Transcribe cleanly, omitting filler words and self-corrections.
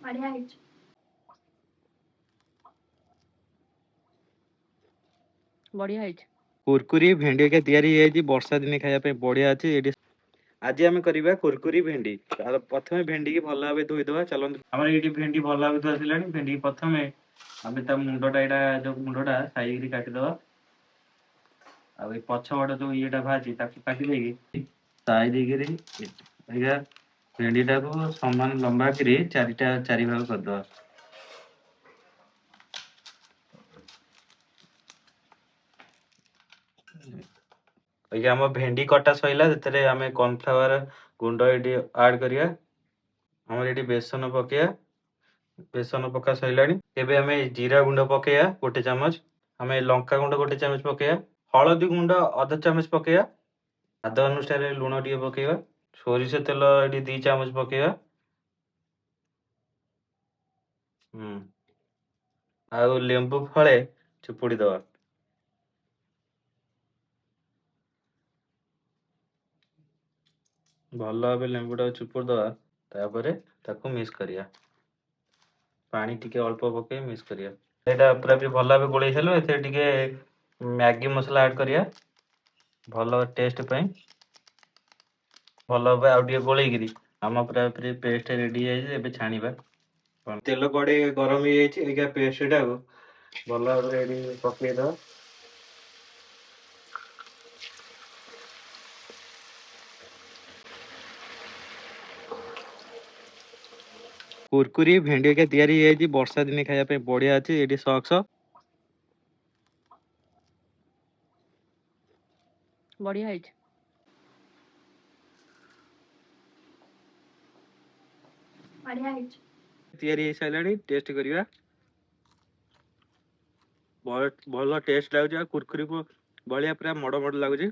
बढ़िया ହେଇଛି। बढ़िया है। कुरकुरी भेंडी के तैयारी है जी वर्षा दिन खाया पे बढ़िया अछि एडी आज आम करबा कुरकुरी भेंडी प्रथमे भेंडी की भल भाव धोई दवा चलନ୍ତୁ हमर एडी भेंडी भल भाव धोई आसिलानी भेंडी प्रथमे आमे ता मुंडटा एटा जो मुंडटा साइज री काटी दवा आ ए पछ बड जो येटा भाजी ताकि काटी देगी साइज देगिरी एगा भेंडी टा को समान लंबा करी चारि भाग कर दवा आम भेंडी कटा सैला से आम कॉर्नफ्लावर गुंड ये ऐड करिया हमर ये बेसन पकया बेसन पका सैला एबे आम जीरा गुंड पकया गोटे चामच आम लंका गुंड गोटे चामच पकया हलदी गुंड अधा चामच पकया स्वाद अनुसार लुण टे पकईवा सोरिष तेल ये 2 चामच पकईवा आ लेंबू फले चिपुड़ी दवा भल भाव लेंबूटा चिपुड़ दवा तापरे ताको मिक्स करिया पानी टिके अल्प पके मिक्स करिया एटा पूरा भी भल भाव गोले सारो एथे टिके मैगी मसला ऐड करिया भल टेस्ट पई भल भाव आउ टिके गोलेगिरी आम पूरा पूरी पेस्ट रेडी है एबे छाणीबा तेल कड़े गरम हो जाइए एगा पेस्टा को भल भाव रेडी पकई दवा कुरकुरी भेंडी के तैयारी है जी वर्षा दिन खाया पे बढ़िया अछि एडी सॉक्स बढ़िया है। बढ़िया ହେଇଛି। तैयारी है साइलानी टेस्ट करिया बहुत भल टेस्ट लागुଛି कुरकुरी बलिया पूरा मड़ मड़ लगुଛି।